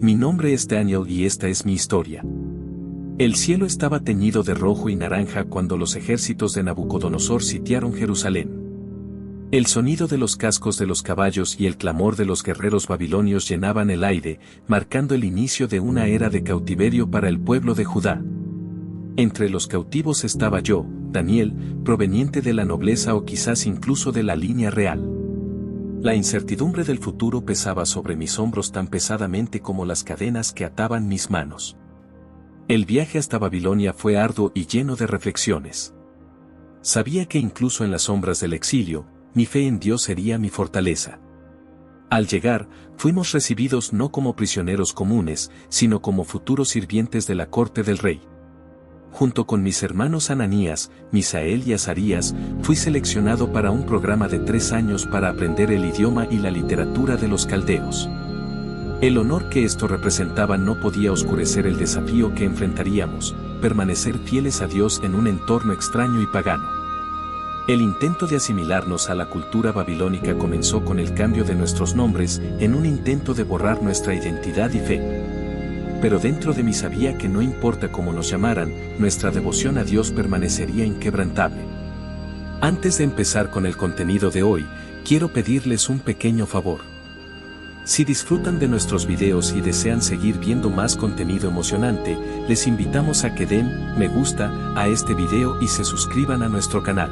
Mi nombre es Daniel y esta es mi historia. El cielo estaba teñido de rojo y naranja cuando los ejércitos de Nabucodonosor sitiaron Jerusalén. El sonido de los cascos de los caballos y el clamor de los guerreros babilonios llenaban el aire, marcando el inicio de una era de cautiverio para el pueblo de Judá. Entre los cautivos estaba yo, Daniel, proveniente de la nobleza o quizás incluso de la línea real. La incertidumbre del futuro pesaba sobre mis hombros tan pesadamente como las cadenas que ataban mis manos. El viaje hasta Babilonia fue arduo y lleno de reflexiones. Sabía que incluso en las sombras del exilio, mi fe en Dios sería mi fortaleza. Al llegar, fuimos recibidos no como prisioneros comunes, sino como futuros sirvientes de la corte del rey. Junto con mis hermanos Ananías, Misael y Azarías, fui seleccionado para un programa de 3 años para aprender el idioma y la literatura de los caldeos. El honor que esto representaba no podía oscurecer el desafío que enfrentaríamos, permanecer fieles a Dios en un entorno extraño y pagano. El intento de asimilarnos a la cultura babilónica comenzó con el cambio de nuestros nombres, en un intento de borrar nuestra identidad y fe. Pero dentro de mí sabía que no importa cómo nos llamaran, nuestra devoción a Dios permanecería inquebrantable. Antes de empezar con el contenido de hoy, quiero pedirles un pequeño favor. Si disfrutan de nuestros videos y desean seguir viendo más contenido emocionante, les invitamos a que den me gusta a este video y se suscriban a nuestro canal.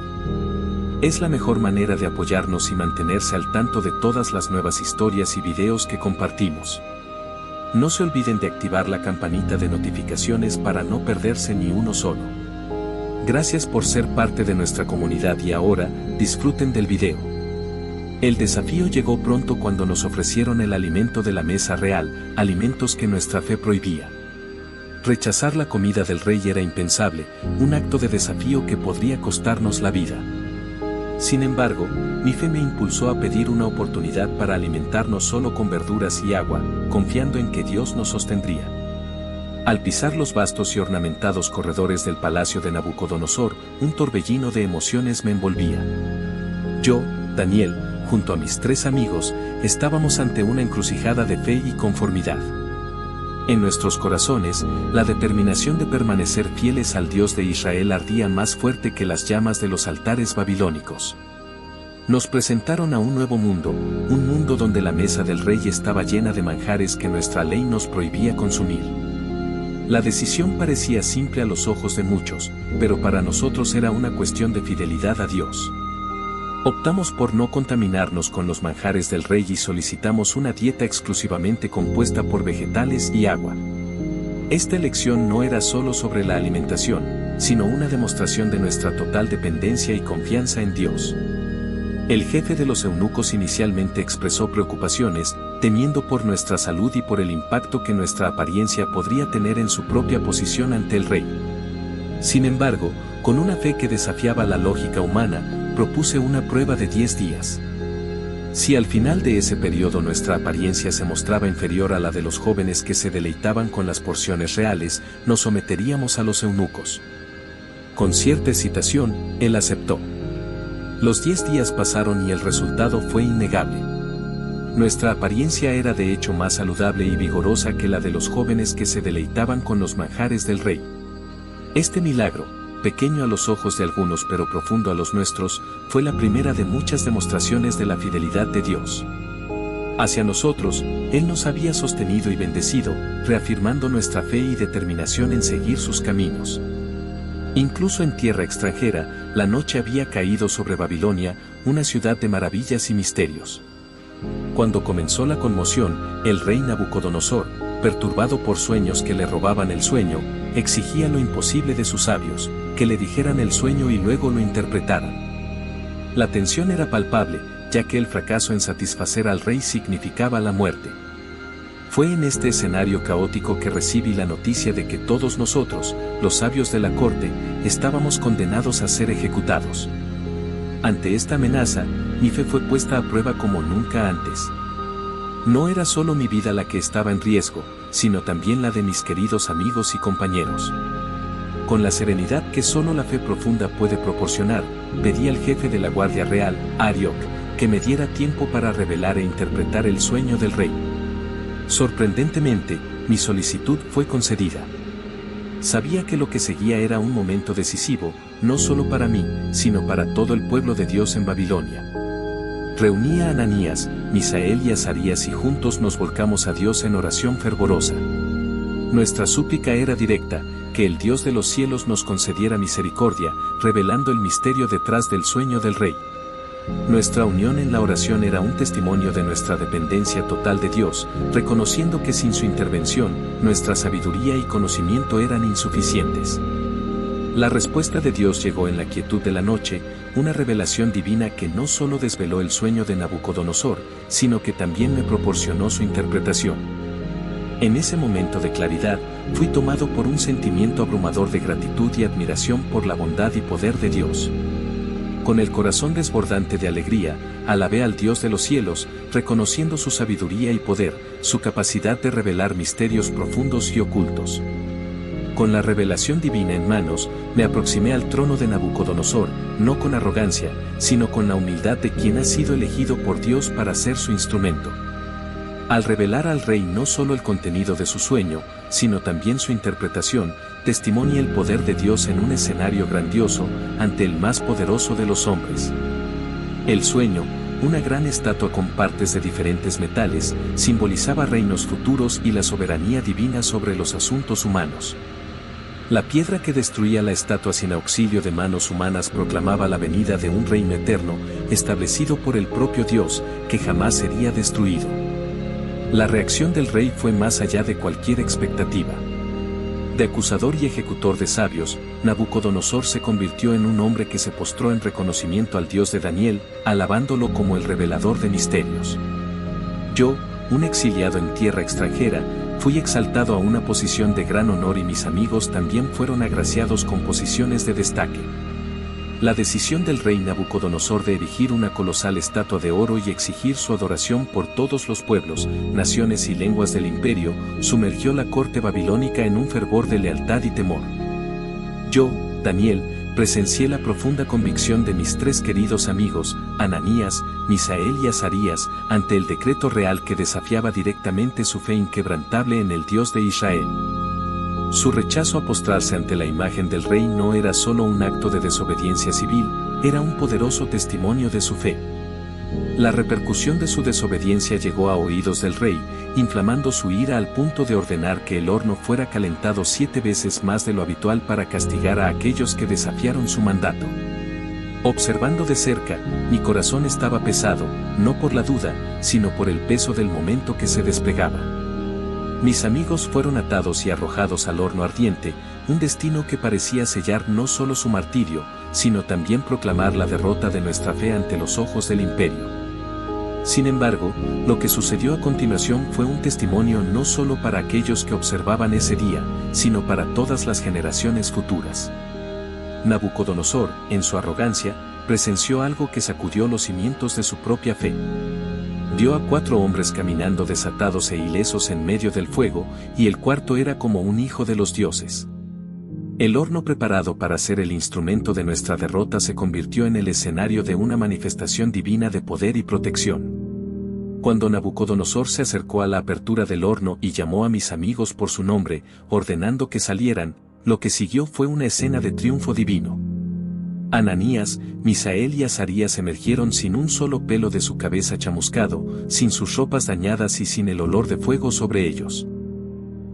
Es la mejor manera de apoyarnos y mantenerse al tanto de todas las nuevas historias y videos que compartimos. No se olviden de activar la campanita de notificaciones para no perderse ni uno solo. Gracias por ser parte de nuestra comunidad y ahora, disfruten del video. El desafío llegó pronto cuando nos ofrecieron el alimento de la mesa real, alimentos que nuestra fe prohibía. Rechazar la comida del rey era impensable, un acto de desafío que podría costarnos la vida. Sin embargo, mi fe me impulsó a pedir una oportunidad para alimentarnos solo con verduras y agua, confiando en que Dios nos sostendría. Al pisar los vastos y ornamentados corredores del palacio de Nabucodonosor, un torbellino de emociones me envolvía. Yo, Daniel, junto a mis 3 amigos, estábamos ante una encrucijada de fe y conformidad. En nuestros corazones, la determinación de permanecer fieles al Dios de Israel ardía más fuerte que las llamas de los altares babilónicos. Nos presentaron a un nuevo mundo, un mundo donde la mesa del rey estaba llena de manjares que nuestra ley nos prohibía consumir. La decisión parecía simple a los ojos de muchos, pero para nosotros era una cuestión de fidelidad a Dios. Optamos por no contaminarnos con los manjares del rey y solicitamos una dieta exclusivamente compuesta por vegetales y agua. Esta elección no era solo sobre la alimentación, sino una demostración de nuestra total dependencia y confianza en Dios. El jefe de los eunucos inicialmente expresó preocupaciones, temiendo por nuestra salud y por el impacto que nuestra apariencia podría tener en su propia posición ante el rey. Sin embargo, con una fe que desafiaba la lógica humana, propuse una prueba de 10 días. Si al final de ese periodo nuestra apariencia se mostraba inferior a la de los jóvenes que se deleitaban con las porciones reales, nos someteríamos a los eunucos. Con cierta hesitación, él aceptó. Los 10 días pasaron y el resultado fue innegable. Nuestra apariencia era de hecho más saludable y vigorosa que la de los jóvenes que se deleitaban con los manjares del rey. Este milagro, pequeño a los ojos de algunos pero profundo a los nuestros, fue la primera de muchas demostraciones de la fidelidad de Dios. Hacia nosotros, Él nos había sostenido y bendecido, reafirmando nuestra fe y determinación en seguir sus caminos. Incluso en tierra extranjera, la noche había caído sobre Babilonia, una ciudad de maravillas y misterios. Cuando comenzó la conmoción, el rey Nabucodonosor, perturbado por sueños que le robaban el sueño, exigía lo imposible de sus sabios, que le dijeran el sueño y luego lo interpretaran. La tensión era palpable, ya que el fracaso en satisfacer al rey significaba la muerte. Fue en este escenario caótico que recibí la noticia de que todos nosotros, los sabios de la corte, estábamos condenados a ser ejecutados. Ante esta amenaza, mi fe fue puesta a prueba como nunca antes. No era solo mi vida la que estaba en riesgo, sino también la de mis queridos amigos y compañeros. Con la serenidad que solo la fe profunda puede proporcionar, pedí al jefe de la Guardia Real, Arioc, que me diera tiempo para revelar e interpretar el sueño del rey. Sorprendentemente, mi solicitud fue concedida. Sabía que lo que seguía era un momento decisivo, no solo para mí, sino para todo el pueblo de Dios en Babilonia. Reuní a Ananías, Misael y Azarías y juntos nos volcamos a Dios en oración fervorosa. Nuestra súplica era directa, que el Dios de los cielos nos concediera misericordia, revelando el misterio detrás del sueño del rey. Nuestra unión en la oración era un testimonio de nuestra dependencia total de Dios, reconociendo que sin su intervención, nuestra sabiduría y conocimiento eran insuficientes. La respuesta de Dios llegó en la quietud de la noche, una revelación divina que no solo desveló el sueño de Nabucodonosor, sino que también me proporcionó su interpretación. En ese momento de claridad, fui tomado por un sentimiento abrumador de gratitud y admiración por la bondad y poder de Dios. Con el corazón desbordante de alegría, alabé al Dios de los cielos, reconociendo su sabiduría y poder, su capacidad de revelar misterios profundos y ocultos. Con la revelación divina en manos, me aproximé al trono de Nabucodonosor, no con arrogancia, sino con la humildad de quien ha sido elegido por Dios para ser su instrumento. Al revelar al rey no solo el contenido de su sueño, sino también su interpretación, testimonia el poder de Dios en un escenario grandioso, ante el más poderoso de los hombres. El sueño, una gran estatua con partes de diferentes metales, simbolizaba reinos futuros y la soberanía divina sobre los asuntos humanos. La piedra que destruía la estatua sin auxilio de manos humanas proclamaba la venida de un reino eterno, establecido por el propio Dios, que jamás sería destruido. La reacción del rey fue más allá de cualquier expectativa. De acusador y ejecutor de sabios, Nabucodonosor se convirtió en un hombre que se postró en reconocimiento al Dios de Daniel, alabándolo como el revelador de misterios. Yo, un exiliado en tierra extranjera, fui exaltado a una posición de gran honor y mis amigos también fueron agraciados con posiciones de destaque. La decisión del rey Nabucodonosor de erigir una colosal estatua de oro y exigir su adoración por todos los pueblos, naciones y lenguas del imperio, sumergió la corte babilónica en un fervor de lealtad y temor. Yo, Daniel, presencié la profunda convicción de mis tres queridos amigos, Ananías, Misael y Azarías, ante el decreto real que desafiaba directamente su fe inquebrantable en el Dios de Israel. Su rechazo a postrarse ante la imagen del rey no era solo un acto de desobediencia civil, era un poderoso testimonio de su fe. La repercusión de su desobediencia llegó a oídos del rey, inflamando su ira al punto de ordenar que el horno fuera calentado 7 veces más de lo habitual para castigar a aquellos que desafiaron su mandato. Observando de cerca, mi corazón estaba pesado, no por la duda, sino por el peso del momento que se desplegaba. Mis amigos fueron atados y arrojados al horno ardiente, un destino que parecía sellar no solo su martirio, sino también proclamar la derrota de nuestra fe ante los ojos del imperio. Sin embargo, lo que sucedió a continuación fue un testimonio no solo para aquellos que observaban ese día, sino para todas las generaciones futuras. Nabucodonosor, en su arrogancia, presenció algo que sacudió los cimientos de su propia fe. Vio a 4 hombres caminando desatados e ilesos en medio del fuego, y el cuarto era como un hijo de los dioses. El horno preparado para ser el instrumento de nuestra derrota se convirtió en el escenario de una manifestación divina de poder y protección. Cuando Nabucodonosor se acercó a la apertura del horno y llamó a mis amigos por su nombre, ordenando que salieran, lo que siguió fue una escena de triunfo divino. Ananías, Misael y Azarías emergieron sin un solo pelo de su cabeza chamuscado, sin sus ropas dañadas y sin el olor de fuego sobre ellos.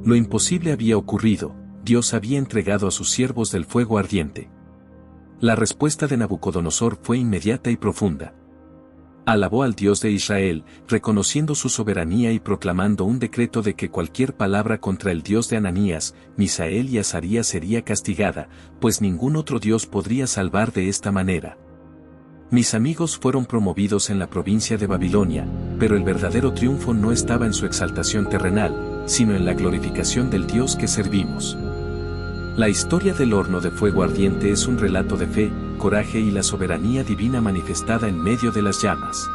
Lo imposible había ocurrido, Dios había entregado a sus siervos del fuego ardiente. La respuesta de Nabucodonosor fue inmediata y profunda. Alabó al Dios de Israel, reconociendo su soberanía y proclamando un decreto de que cualquier palabra contra el Dios de Ananías, Misael y Azarías sería castigada, pues ningún otro Dios podría salvar de esta manera. Mis amigos fueron promovidos en la provincia de Babilonia, pero el verdadero triunfo no estaba en su exaltación terrenal, sino en la glorificación del Dios que servimos. La historia del horno de fuego ardiente es un relato de fe, coraje y la soberanía divina manifestada en medio de las llamas.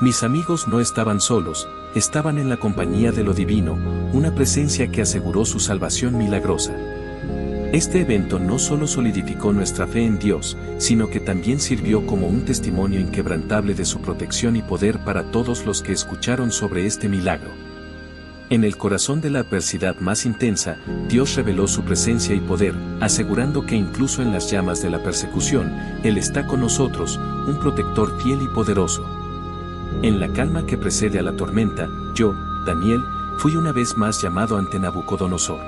Mis amigos no estaban solos, estaban en la compañía de lo divino, una presencia que aseguró su salvación milagrosa. Este evento no solo solidificó nuestra fe en Dios, sino que también sirvió como un testimonio inquebrantable de su protección y poder para todos los que escucharon sobre este milagro. En el corazón de la adversidad más intensa, Dios reveló su presencia y poder, asegurando que incluso en las llamas de la persecución, Él está con nosotros, un protector fiel y poderoso. En la calma que precede a la tormenta, yo, Daniel, fui una vez más llamado ante Nabucodonosor.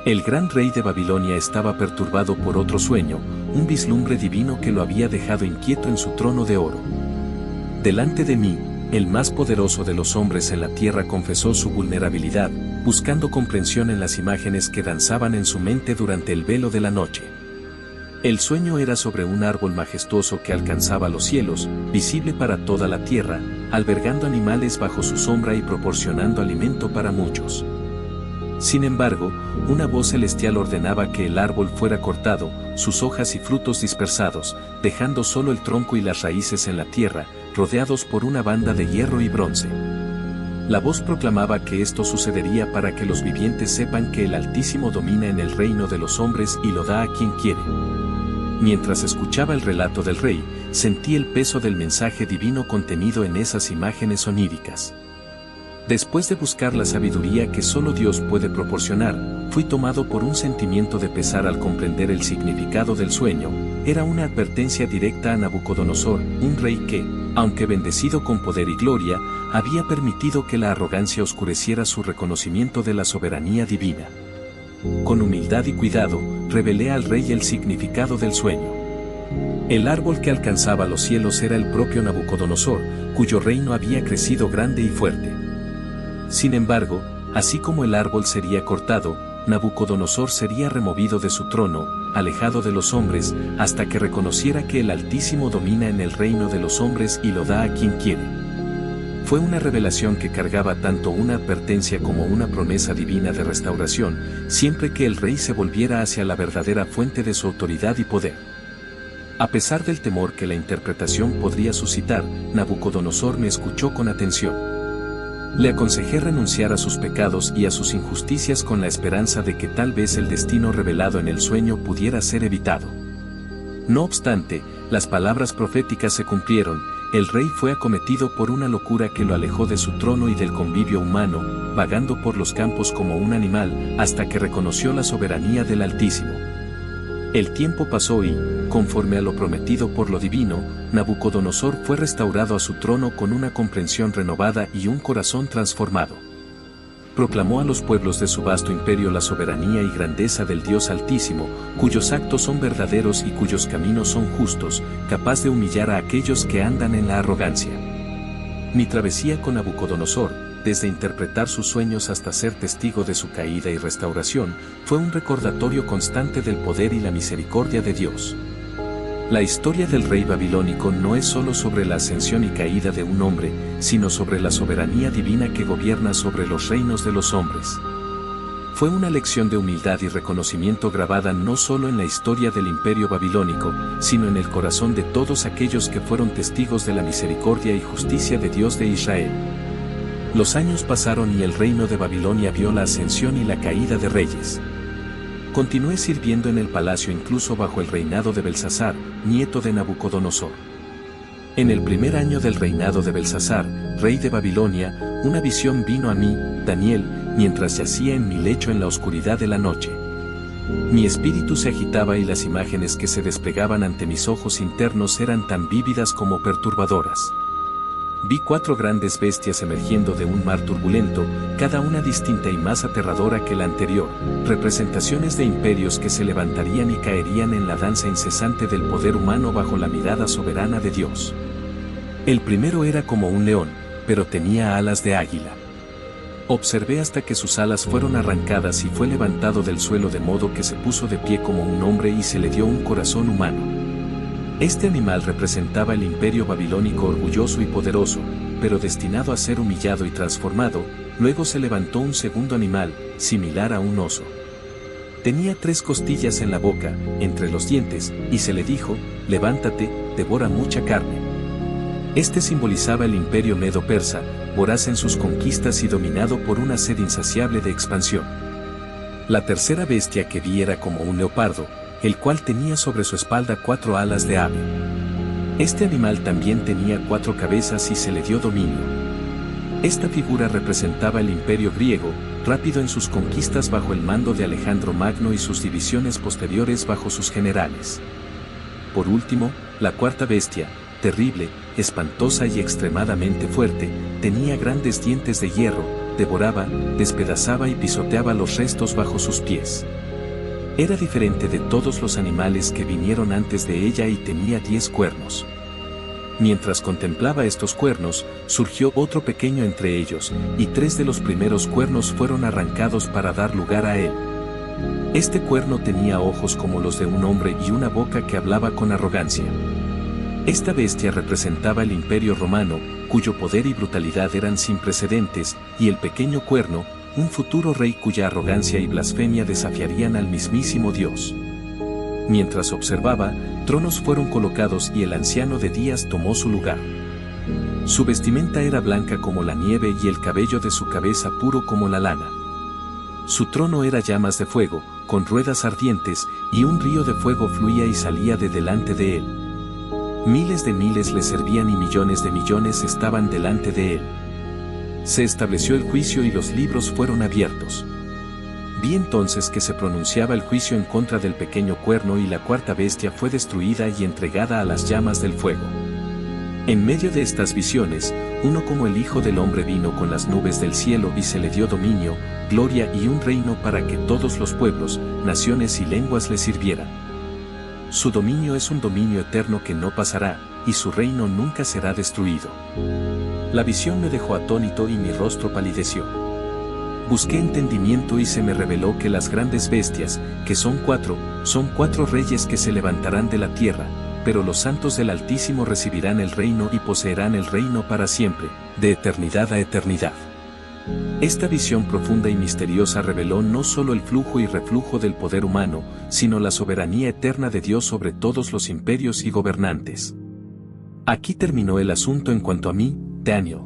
El gran rey de Babilonia estaba perturbado por otro sueño, un vislumbre divino que lo había dejado inquieto en su trono de oro. Delante de mí, el más poderoso de los hombres en la tierra confesó su vulnerabilidad, buscando comprensión en las imágenes que danzaban en su mente durante el velo de la noche. El sueño era sobre un árbol majestuoso que alcanzaba los cielos, visible para toda la tierra, albergando animales bajo su sombra y proporcionando alimento para muchos. Sin embargo, una voz celestial ordenaba que el árbol fuera cortado, sus hojas y frutos dispersados, dejando solo el tronco y las raíces en la tierra, rodeados por una banda de hierro y bronce. La voz proclamaba que esto sucedería para que los vivientes sepan que el Altísimo domina en el reino de los hombres y lo da a quien quiere. Mientras escuchaba el relato del rey, sentí el peso del mensaje divino contenido en esas imágenes oníricas. Después de buscar la sabiduría que solo Dios puede proporcionar, fui tomado por un sentimiento de pesar al comprender el significado del sueño. Era una advertencia directa a Nabucodonosor, un rey que, aunque bendecido con poder y gloria, había permitido que la arrogancia oscureciera su reconocimiento de la soberanía divina. Con humildad y cuidado, revelé al rey el significado del sueño. El árbol que alcanzaba los cielos era el propio Nabucodonosor, cuyo reino había crecido grande y fuerte. Sin embargo, así como el árbol sería cortado, Nabucodonosor sería removido de su trono, alejado de los hombres, hasta que reconociera que el Altísimo domina en el reino de los hombres y lo da a quien quiere. Fue una revelación que cargaba tanto una advertencia como una promesa divina de restauración, siempre que el rey se volviera hacia la verdadera fuente de su autoridad y poder. A pesar del temor que la interpretación podría suscitar, Nabucodonosor me escuchó con atención. Le aconsejé renunciar a sus pecados y a sus injusticias con la esperanza de que tal vez el destino revelado en el sueño pudiera ser evitado. No obstante, las palabras proféticas se cumplieron, el rey fue acometido por una locura que lo alejó de su trono y del convivio humano, vagando por los campos como un animal, hasta que reconoció la soberanía del Altísimo. El tiempo pasó y, conforme a lo prometido por lo divino, Nabucodonosor fue restaurado a su trono con una comprensión renovada y un corazón transformado. Proclamó a los pueblos de su vasto imperio la soberanía y grandeza del Dios Altísimo, cuyos actos son verdaderos y cuyos caminos son justos, capaz de humillar a aquellos que andan en la arrogancia. Mi travesía con Nabucodonosor, desde interpretar sus sueños hasta ser testigo de su caída y restauración, fue un recordatorio constante del poder y la misericordia de Dios. La historia del rey babilónico no es solo sobre la ascensión y caída de un hombre, sino sobre la soberanía divina que gobierna sobre los reinos de los hombres. Fue una lección de humildad y reconocimiento grabada no solo en la historia del imperio babilónico, sino en el corazón de todos aquellos que fueron testigos de la misericordia y justicia de Dios de Israel. Los años pasaron y el reino de Babilonia vio la ascensión y la caída de reyes. Continué sirviendo en el palacio incluso bajo el reinado de Belsasar, nieto de Nabucodonosor. En el primer año del reinado de Belsasar, rey de Babilonia, una visión vino a mí, Daniel, mientras yacía en mi lecho en la oscuridad de la noche. Mi espíritu se agitaba y las imágenes que se desplegaban ante mis ojos internos eran tan vívidas como perturbadoras. Vi 4 grandes bestias emergiendo de un mar turbulento, cada una distinta y más aterradora que la anterior, representaciones de imperios que se levantarían y caerían en la danza incesante del poder humano bajo la mirada soberana de Dios. El primero era como un león, pero tenía alas de águila. Observé hasta que sus alas fueron arrancadas y fue levantado del suelo de modo que se puso de pie como un hombre y se le dio un corazón humano. Este animal representaba el imperio babilónico orgulloso y poderoso, pero destinado a ser humillado y transformado. Luego se levantó un segundo animal, similar a un oso. Tenía 3 costillas en la boca, entre los dientes, y se le dijo, levántate, devora mucha carne. Este simbolizaba el imperio medo-persa, voraz en sus conquistas y dominado por una sed insaciable de expansión. La tercera bestia que vi era como un leopardo, el cual tenía sobre su espalda 4 alas de ave. Este animal también tenía 4 cabezas y se le dio dominio. Esta figura representaba el imperio griego, rápido en sus conquistas bajo el mando de Alejandro Magno y sus divisiones posteriores bajo sus generales. Por último, la cuarta bestia, terrible, espantosa y extremadamente fuerte, tenía grandes dientes de hierro, devoraba, despedazaba y pisoteaba los restos bajo sus pies. Era diferente de todos los animales que vinieron antes de ella y tenía 10 cuernos. Mientras contemplaba estos cuernos, surgió otro pequeño entre ellos, y 3 de los primeros cuernos fueron arrancados para dar lugar a él. Este cuerno tenía ojos como los de un hombre y una boca que hablaba con arrogancia. Esta bestia representaba el imperio romano, cuyo poder y brutalidad eran sin precedentes, y el pequeño cuerno, un futuro rey cuya arrogancia y blasfemia desafiarían al mismísimo Dios. Mientras observaba, tronos fueron colocados y el anciano de días tomó su lugar. Su vestimenta era blanca como la nieve y el cabello de su cabeza puro como la lana. Su trono era llamas de fuego, con ruedas ardientes, y un río de fuego fluía y salía de delante de él. Miles de miles le servían y millones de millones estaban delante de él. Se estableció el juicio y los libros fueron abiertos. Vi entonces que se pronunciaba el juicio en contra del pequeño cuerno y la cuarta bestia fue destruida y entregada a las llamas del fuego. En medio de estas visiones, uno como el Hijo del Hombre vino con las nubes del cielo y se le dio dominio, gloria y un reino para que todos los pueblos, naciones y lenguas le sirvieran. Su dominio es un dominio eterno que no pasará, y su reino nunca será destruido. La visión me dejó atónito y mi rostro palideció. Busqué entendimiento y se me reveló que las grandes bestias, que son cuatro reyes que se levantarán de la tierra, pero los santos del Altísimo recibirán el reino y poseerán el reino para siempre, de eternidad a eternidad. Esta visión profunda y misteriosa reveló no solo el flujo y reflujo del poder humano, sino la soberanía eterna de Dios sobre todos los imperios y gobernantes. Aquí terminó el asunto en cuanto a mí, Daniel.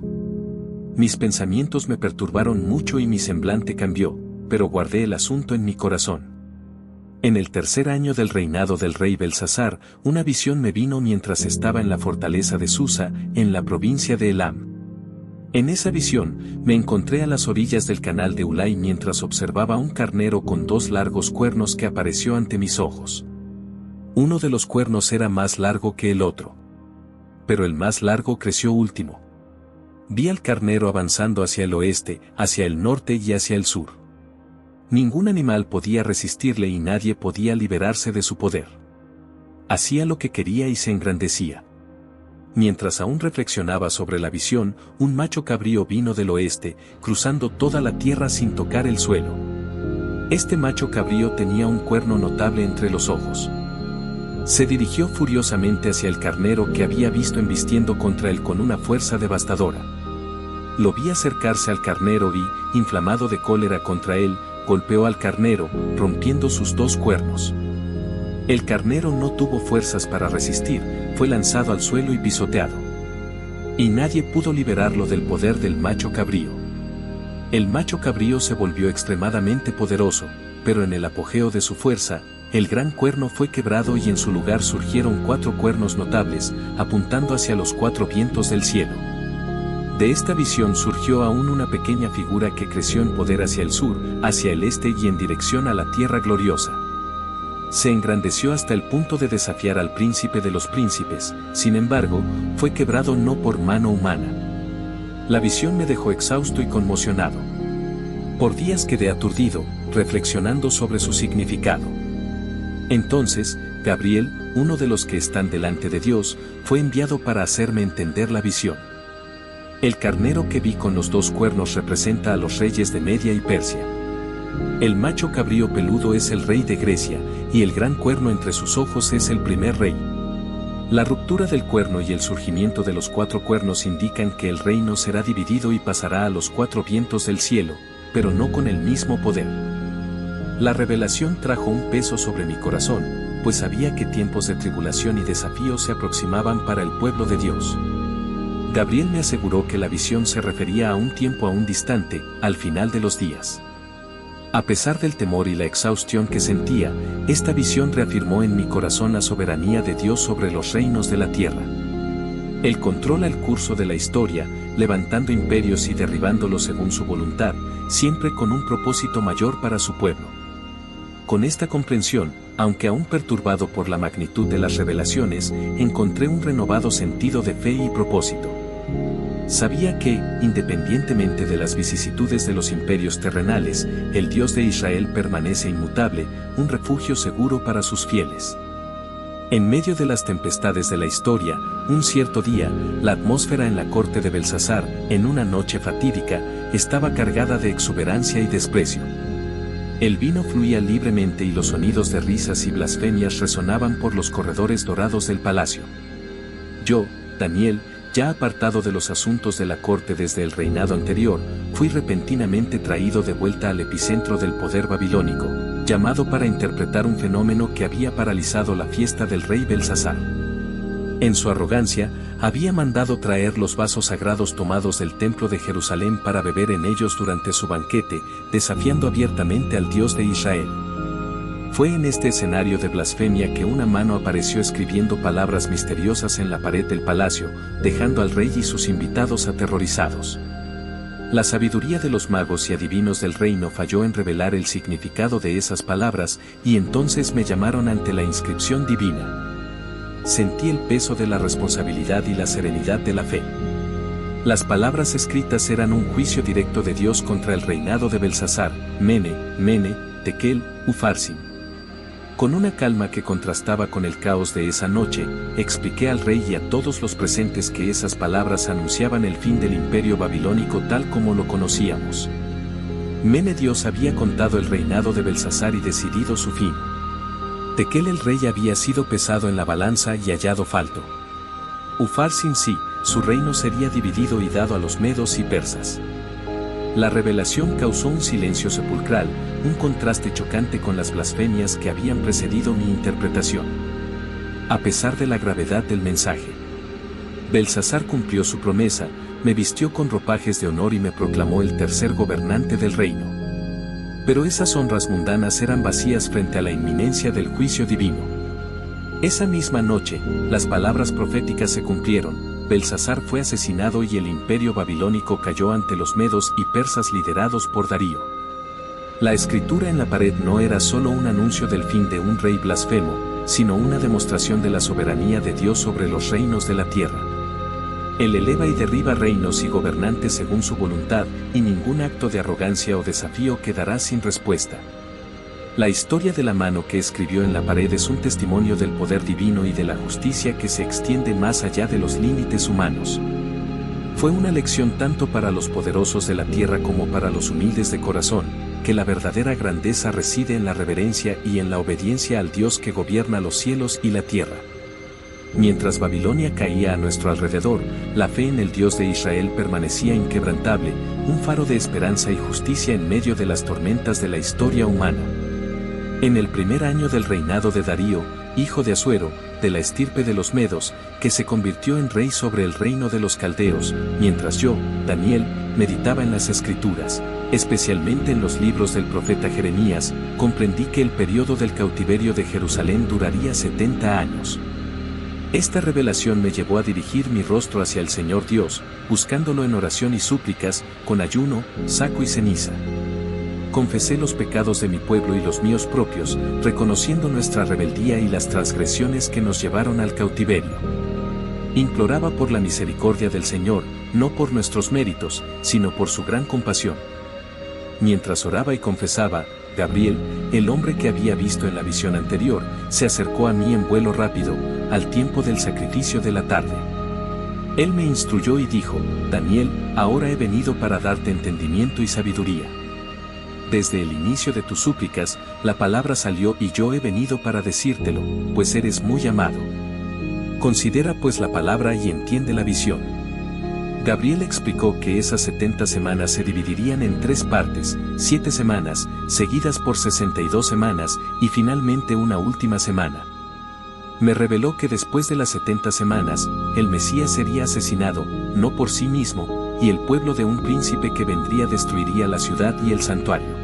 Mis pensamientos me perturbaron mucho y mi semblante cambió, pero guardé el asunto en mi corazón. En el tercer año del reinado del rey Belsasar, una visión me vino mientras estaba en la fortaleza de Susa, en la provincia de Elam. En esa visión, me encontré a las orillas del canal de Ulai mientras observaba un carnero con 2 largos cuernos que apareció ante mis ojos. Uno de los cuernos era más largo que el otro. Pero el más largo creció último. Vi al carnero avanzando hacia el oeste, hacia el norte y hacia el sur. Ningún animal podía resistirle y nadie podía liberarse de su poder. Hacía lo que quería y se engrandecía. Mientras aún reflexionaba sobre la visión, un macho cabrío vino del oeste, cruzando toda la tierra sin tocar el suelo. Este macho cabrío tenía un cuerno notable entre los ojos. Se dirigió furiosamente hacia el carnero que había visto embistiendo contra él con una fuerza devastadora. Lo vi acercarse al carnero y, inflamado de cólera contra él, golpeó al carnero, rompiendo sus 2 cuernos. El carnero no tuvo fuerzas para resistir, fue lanzado al suelo y pisoteado. Y nadie pudo liberarlo del poder del macho cabrío. El macho cabrío se volvió extremadamente poderoso, pero en el apogeo de su fuerza, el gran cuerno fue quebrado y en su lugar surgieron 4 cuernos notables, apuntando hacia los 4 vientos del cielo. De esta visión surgió aún una pequeña figura que creció en poder hacia el sur, hacia el este y en dirección a la tierra gloriosa. Se engrandeció hasta el punto de desafiar al príncipe de los príncipes, sin embargo, fue quebrado no por mano humana. La visión me dejó exhausto y conmocionado. Por días quedé aturdido, reflexionando sobre su significado. Entonces, Gabriel, uno de los que están delante de Dios, fue enviado para hacerme entender la visión. El carnero que vi con los 2 cuernos representa a los reyes de Media y Persia. El macho cabrío peludo es el rey de Grecia, y el gran cuerno entre sus ojos es el primer rey. La ruptura del cuerno y el surgimiento de los 4 cuernos indican que el reino será dividido y pasará a los 4 vientos del cielo, pero no con el mismo poder. La revelación trajo un peso sobre mi corazón, pues sabía que tiempos de tribulación y desafío se aproximaban para el pueblo de Dios. Gabriel me aseguró que la visión se refería a un tiempo aún distante, al final de los días. A pesar del temor y la exhaustión que sentía, esta visión reafirmó en mi corazón la soberanía de Dios sobre los reinos de la tierra. Él controla el curso de la historia, levantando imperios y derribándolos según su voluntad, siempre con un propósito mayor para su pueblo. Con esta comprensión, aunque aún perturbado por la magnitud de las revelaciones, encontré un renovado sentido de fe y propósito. Sabía que, independientemente de las vicisitudes de los imperios terrenales, el Dios de Israel permanece inmutable, un refugio seguro para sus fieles. En medio de las tempestades de la historia, un cierto día, la atmósfera en la corte de Belsasar, en una noche fatídica, estaba cargada de exuberancia y desprecio. El vino fluía libremente y los sonidos de risas y blasfemias resonaban por los corredores dorados del palacio. Yo, Daniel, ya apartado de los asuntos de la corte desde el reinado anterior, fui repentinamente traído de vuelta al epicentro del poder babilónico, llamado para interpretar un fenómeno que había paralizado la fiesta del rey Belsasar. En su arrogancia, había mandado traer los vasos sagrados tomados del templo de Jerusalén para beber en ellos durante su banquete, desafiando abiertamente al Dios de Israel. Fue en este escenario de blasfemia que una mano apareció escribiendo palabras misteriosas en la pared del palacio, dejando al rey y sus invitados aterrorizados. La sabiduría de los magos y adivinos del reino falló en revelar el significado de esas palabras, y entonces me llamaron ante la inscripción divina. Sentí el peso de la responsabilidad y la serenidad de la fe. Las palabras escritas eran un juicio directo de Dios contra el reinado de Belsasar, Mene, Tekel, Ufarsin. Con una calma que contrastaba con el caos de esa noche, expliqué al rey y a todos los presentes que esas palabras anunciaban el fin del imperio babilónico tal como lo conocíamos. Mene Dios había contado el reinado de Belsasar y decidido su fin. Tekel el rey había sido pesado en la balanza y hallado falto. Ufarsin sí, su reino sería dividido y dado a los medos y persas. La revelación causó un silencio sepulcral, un contraste chocante con las blasfemias que habían precedido mi interpretación. A pesar de la gravedad del mensaje, Belsasar cumplió su promesa, me vistió con ropajes de honor y me proclamó el tercer gobernante del reino. Pero esas honras mundanas eran vacías frente a la inminencia del juicio divino. Esa misma noche, las palabras proféticas se cumplieron. Belsasar fue asesinado y el imperio babilónico cayó ante los medos y persas liderados por Darío. La escritura en la pared no era solo un anuncio del fin de un rey blasfemo, sino una demostración de la soberanía de Dios sobre los reinos de la tierra. Él eleva y derriba reinos y gobernantes según su voluntad, y ningún acto de arrogancia o desafío quedará sin respuesta. La historia de la mano que escribió en la pared es un testimonio del poder divino y de la justicia que se extiende más allá de los límites humanos. Fue una lección tanto para los poderosos de la tierra como para los humildes de corazón, que la verdadera grandeza reside en la reverencia y en la obediencia al Dios que gobierna los cielos y la tierra. Mientras Babilonia caía a nuestro alrededor, la fe en el Dios de Israel permanecía inquebrantable, un faro de esperanza y justicia en medio de las tormentas de la historia humana. En el primer año del reinado de Darío, hijo de Asuero, de la estirpe de los medos, que se convirtió en rey sobre el reino de los caldeos, mientras yo, Daniel, meditaba en las escrituras, especialmente en los libros del profeta Jeremías, comprendí que el periodo del cautiverio de Jerusalén duraría 70 años. Esta revelación me llevó a dirigir mi rostro hacia el Señor Dios, buscándolo en oración y súplicas, con ayuno, saco y ceniza. Confesé los pecados de mi pueblo y los míos propios, reconociendo nuestra rebeldía y las transgresiones que nos llevaron al cautiverio. Imploraba por la misericordia del Señor, no por nuestros méritos, sino por su gran compasión. Mientras oraba y confesaba, Gabriel, el hombre que había visto en la visión anterior, se acercó a mí en vuelo rápido, al tiempo del sacrificio de la tarde. Él me instruyó y dijo, Daniel, ahora he venido para darte entendimiento y sabiduría. Desde el inicio de tus súplicas, la palabra salió y yo he venido para decírtelo, pues eres muy amado. Considera pues la palabra y entiende la visión. Gabriel explicó que esas 70 semanas se dividirían en 3 partes, 7 semanas, seguidas por 62 semanas, y finalmente una última semana. Me reveló que después de las 70 semanas, el Mesías sería asesinado, no por sí mismo, y el pueblo de un príncipe que vendría destruiría la ciudad y el santuario.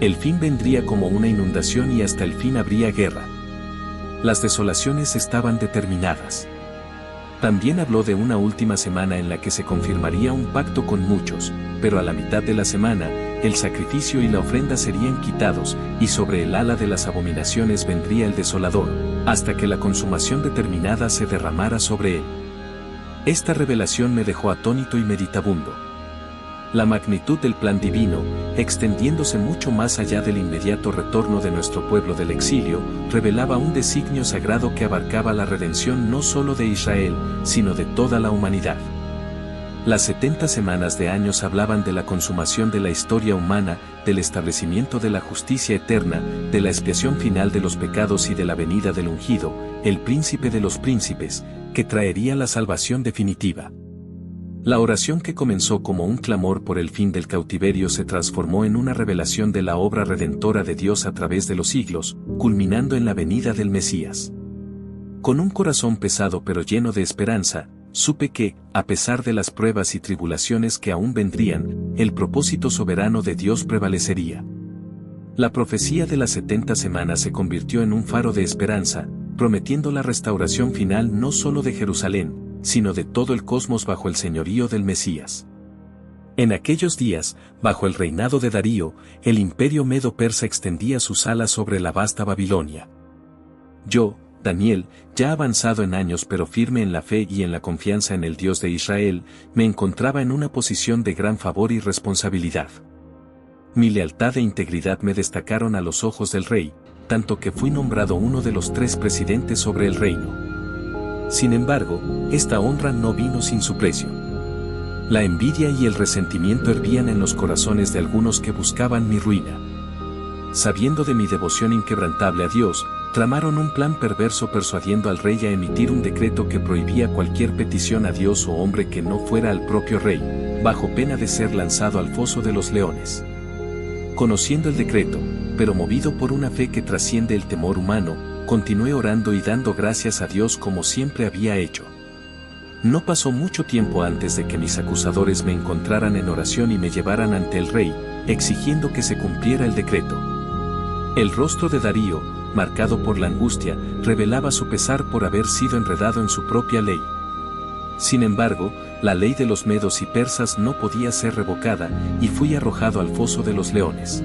El fin vendría como una inundación y hasta el fin habría guerra. Las desolaciones estaban determinadas. También habló de una última semana en la que se confirmaría un pacto con muchos, pero a la mitad de la semana, el sacrificio y la ofrenda serían quitados, y sobre el ala de las abominaciones vendría el desolador, hasta que la consumación determinada se derramara sobre él. Esta revelación me dejó atónito y meditabundo. La magnitud del plan divino, extendiéndose mucho más allá del inmediato retorno de nuestro pueblo del exilio, revelaba un designio sagrado que abarcaba la redención no solo de Israel, sino de toda la humanidad. Las 70 semanas de años hablaban de la consumación de la historia humana, del establecimiento de la justicia eterna, de la expiación final de los pecados y de la venida del ungido, el príncipe de los príncipes, que traería la salvación definitiva. La oración que comenzó como un clamor por el fin del cautiverio se transformó en una revelación de la obra redentora de Dios a través de los siglos, culminando en la venida del Mesías. Con un corazón pesado pero lleno de esperanza, supe que, a pesar de las pruebas y tribulaciones que aún vendrían, el propósito soberano de Dios prevalecería. La profecía de las 70 semanas se convirtió en un faro de esperanza, prometiendo la restauración final no solo de Jerusalén, sino de todo el cosmos bajo el señorío del Mesías. En aquellos días, bajo el reinado de Darío, el imperio medo-persa extendía sus alas sobre la vasta Babilonia. Yo, Daniel, ya avanzado en años pero firme en la fe y en la confianza en el Dios de Israel, me encontraba en una posición de gran favor y responsabilidad. Mi lealtad e integridad me destacaron a los ojos del rey, tanto que fui nombrado uno de los 3 presidentes sobre el reino. Sin embargo, esta honra no vino sin su precio. La envidia y el resentimiento hervían en los corazones de algunos que buscaban mi ruina. Sabiendo de mi devoción inquebrantable a Dios, tramaron un plan perverso persuadiendo al rey a emitir un decreto que prohibía cualquier petición a Dios o hombre que no fuera al propio rey, bajo pena de ser lanzado al foso de los leones. Conociendo el decreto, pero movido por una fe que trasciende el temor humano, continué orando y dando gracias a Dios como siempre había hecho. No pasó mucho tiempo antes de que mis acusadores me encontraran en oración y me llevaran ante el rey, exigiendo que se cumpliera el decreto. El rostro de Darío, marcado por la angustia, revelaba su pesar por haber sido enredado en su propia ley. Sin embargo, la ley de los medos y persas no podía ser revocada, y fui arrojado al foso de los leones.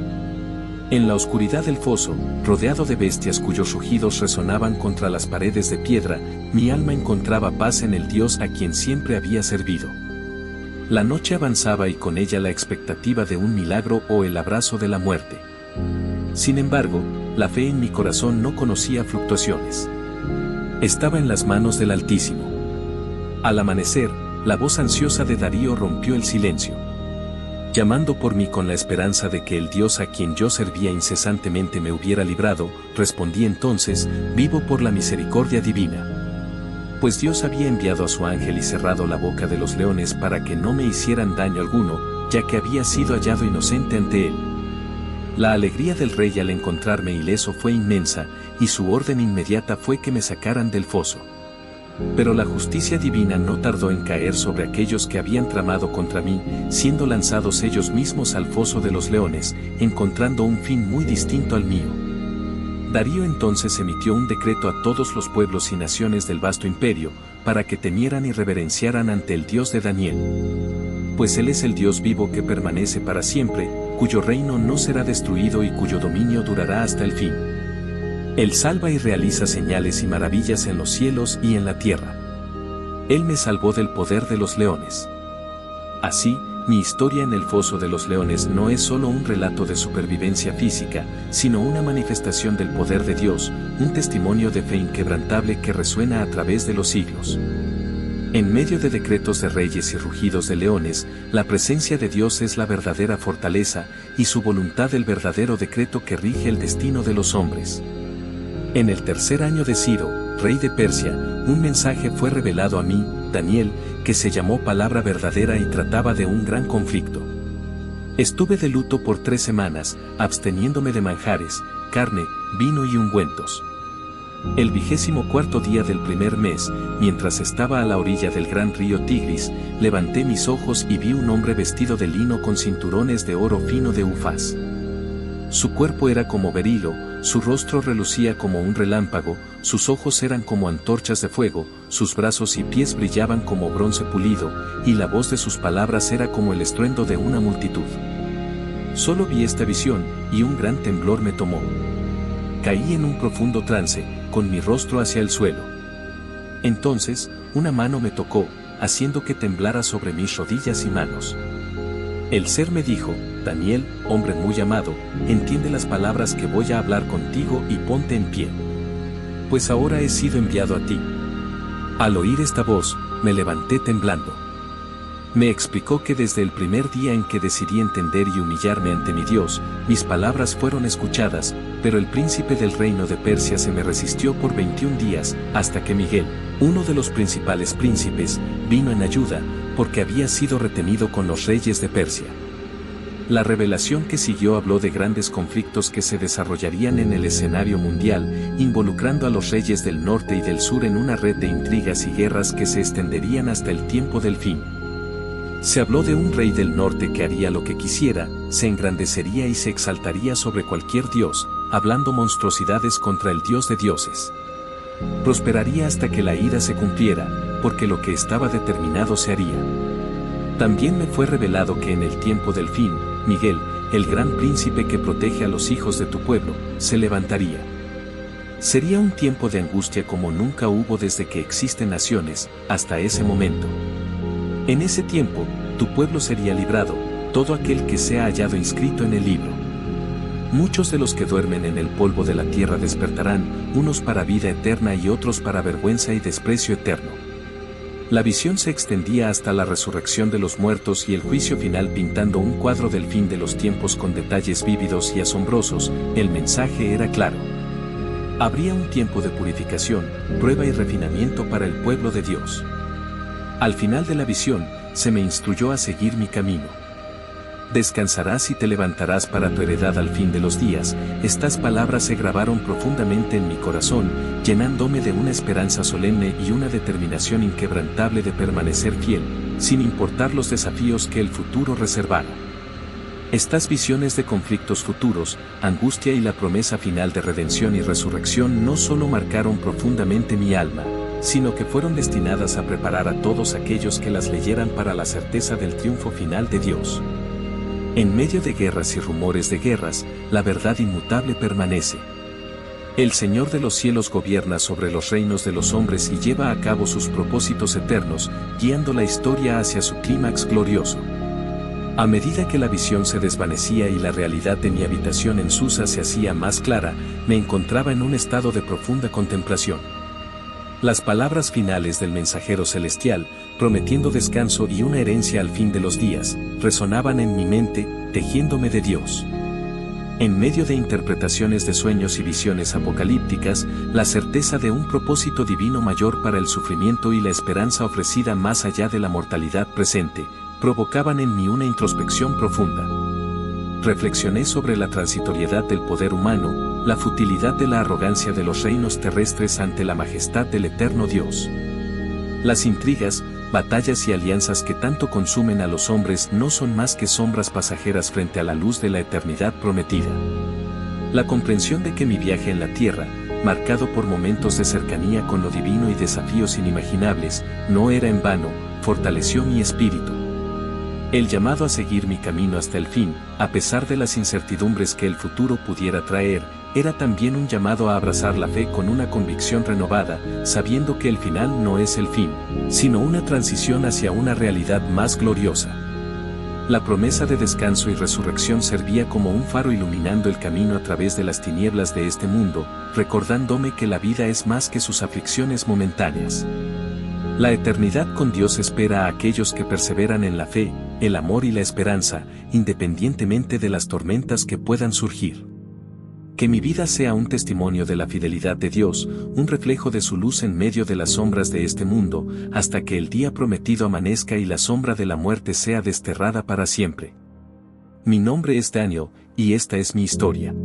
En la oscuridad del foso, rodeado de bestias cuyos rugidos resonaban contra las paredes de piedra, mi alma encontraba paz en el Dios a quien siempre había servido. La noche avanzaba y con ella la expectativa de un milagro o el abrazo de la muerte. Sin embargo, la fe en mi corazón no conocía fluctuaciones. Estaba en las manos del Altísimo. Al amanecer, la voz ansiosa de Darío rompió el silencio. Llamando por mí con la esperanza de que el Dios a quien yo servía incesantemente me hubiera librado, respondí entonces, vivo por la misericordia divina. Pues Dios había enviado a su ángel y cerrado la boca de los leones para que no me hicieran daño alguno, ya que había sido hallado inocente ante él. La alegría del rey al encontrarme ileso fue inmensa, y su orden inmediata fue que me sacaran del foso. Pero la justicia divina no tardó en caer sobre aquellos que habían tramado contra mí, siendo lanzados ellos mismos al foso de los leones, encontrando un fin muy distinto al mío. Darío entonces emitió un decreto a todos los pueblos y naciones del vasto imperio, para que temieran y reverenciaran ante el Dios de Daniel. Pues Él es el Dios vivo que permanece para siempre, cuyo reino no será destruido y cuyo dominio durará hasta el fin. Él salva y realiza señales y maravillas en los cielos y en la tierra. Él me salvó del poder de los leones. Así, mi historia en el foso de los leones no es solo un relato de supervivencia física, sino una manifestación del poder de Dios, un testimonio de fe inquebrantable que resuena a través de los siglos. En medio de decretos de reyes y rugidos de leones, la presencia de Dios es la verdadera fortaleza, y su voluntad el verdadero decreto que rige el destino de los hombres. En el 3er año de Ciro, rey de Persia, un mensaje fue revelado a mí, Daniel, que se llamó Palabra Verdadera y trataba de un gran conflicto. Estuve de luto por 3 semanas, absteniéndome de manjares, carne, vino y ungüentos. El 24º día del primer mes, mientras estaba a la orilla del gran río Tigris, levanté mis ojos y vi un hombre vestido de lino con cinturones de oro fino de Ufaz. Su cuerpo era como berilo, su rostro relucía como un relámpago, sus ojos eran como antorchas de fuego, sus brazos y pies brillaban como bronce pulido, y la voz de sus palabras era como el estruendo de una multitud. Solo vi esta visión, y un gran temblor me tomó. Caí en un profundo trance, con mi rostro hacia el suelo. Entonces, una mano me tocó, haciendo que temblara sobre mis rodillas y manos. El ser me dijo: Daniel, hombre muy amado, entiende las palabras que voy a hablar contigo y ponte en pie. Pues ahora he sido enviado a ti. Al oír esta voz, me levanté temblando. Me explicó que desde el primer día en que decidí entender y humillarme ante mi Dios, mis palabras fueron escuchadas, pero el príncipe del reino de Persia se me resistió por 21 días, hasta que Miguel, uno de los principales príncipes, vino en ayuda, porque había sido retenido con los reyes de Persia. La revelación que siguió habló de grandes conflictos que se desarrollarían en el escenario mundial, involucrando a los reyes del norte y del sur en una red de intrigas y guerras que se extenderían hasta el tiempo del fin. Se habló de un rey del norte que haría lo que quisiera, se engrandecería y se exaltaría sobre cualquier dios, hablando monstruosidades contra el Dios de dioses. Prosperaría hasta que la ira se cumpliera, porque lo que estaba determinado se haría. También me fue revelado que en el tiempo del fin, Miguel, el gran príncipe que protege a los hijos de tu pueblo, se levantaría. Sería un tiempo de angustia como nunca hubo desde que existen naciones, hasta ese momento. En ese tiempo, tu pueblo sería librado, todo aquel que sea hallado inscrito en el libro. Muchos de los que duermen en el polvo de la tierra despertarán, unos para vida eterna y otros para vergüenza y desprecio eterno. La visión se extendía hasta la resurrección de los muertos y el juicio final, pintando un cuadro del fin de los tiempos con detalles vívidos y asombrosos. El mensaje era claro. Habría un tiempo de purificación, prueba y refinamiento para el pueblo de Dios. Al final de la visión, se me instruyó a seguir mi camino. Descansarás y te levantarás para tu heredad al fin de los días. Estas palabras se grabaron profundamente en mi corazón, llenándome de una esperanza solemne y una determinación inquebrantable de permanecer fiel, sin importar los desafíos que el futuro reservara. Estas visiones de conflictos futuros, angustia y la promesa final de redención y resurrección no solo marcaron profundamente mi alma, sino que fueron destinadas a preparar a todos aquellos que las leyeran para la certeza del triunfo final de Dios. En medio de guerras y rumores de guerras, la verdad inmutable permanece. El Señor de los cielos gobierna sobre los reinos de los hombres y lleva a cabo sus propósitos eternos, guiando la historia hacia su clímax glorioso. A medida que la visión se desvanecía y la realidad de mi habitación en Susa se hacía más clara, me encontraba en un estado de profunda contemplación. Las palabras finales del mensajero celestial, prometiendo descanso y una herencia al fin de los días, resonaban en mi mente, tejiéndome de Dios. En medio de interpretaciones de sueños y visiones apocalípticas, la certeza de un propósito divino mayor para el sufrimiento y la esperanza ofrecida más allá de la mortalidad presente, provocaban en mí una introspección profunda. Reflexioné sobre la transitoriedad del poder humano, la futilidad de la arrogancia de los reinos terrestres ante la majestad del eterno Dios. Las intrigas, batallas y alianzas que tanto consumen a los hombres no son más que sombras pasajeras frente a la luz de la eternidad prometida. La comprensión de que mi viaje en la tierra, marcado por momentos de cercanía con lo divino y desafíos inimaginables, no era en vano, fortaleció mi espíritu. El llamado a seguir mi camino hasta el fin, a pesar de las incertidumbres que el futuro pudiera traer, era también un llamado a abrazar la fe con una convicción renovada, sabiendo que el final no es el fin, sino una transición hacia una realidad más gloriosa. La promesa de descanso y resurrección servía como un faro iluminando el camino a través de las tinieblas de este mundo, recordándome que la vida es más que sus aflicciones momentáneas. La eternidad con Dios espera a aquellos que perseveran en la fe, el amor y la esperanza, independientemente de las tormentas que puedan surgir. Que mi vida sea un testimonio de la fidelidad de Dios, un reflejo de su luz en medio de las sombras de este mundo, hasta que el día prometido amanezca y la sombra de la muerte sea desterrada para siempre. Mi nombre es Daniel, y esta es mi historia.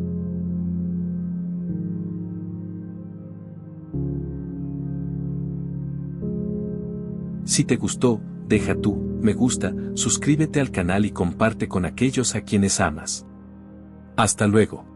Si te gustó, deja tu me gusta, suscríbete al canal y comparte con aquellos a quienes amas. Hasta luego.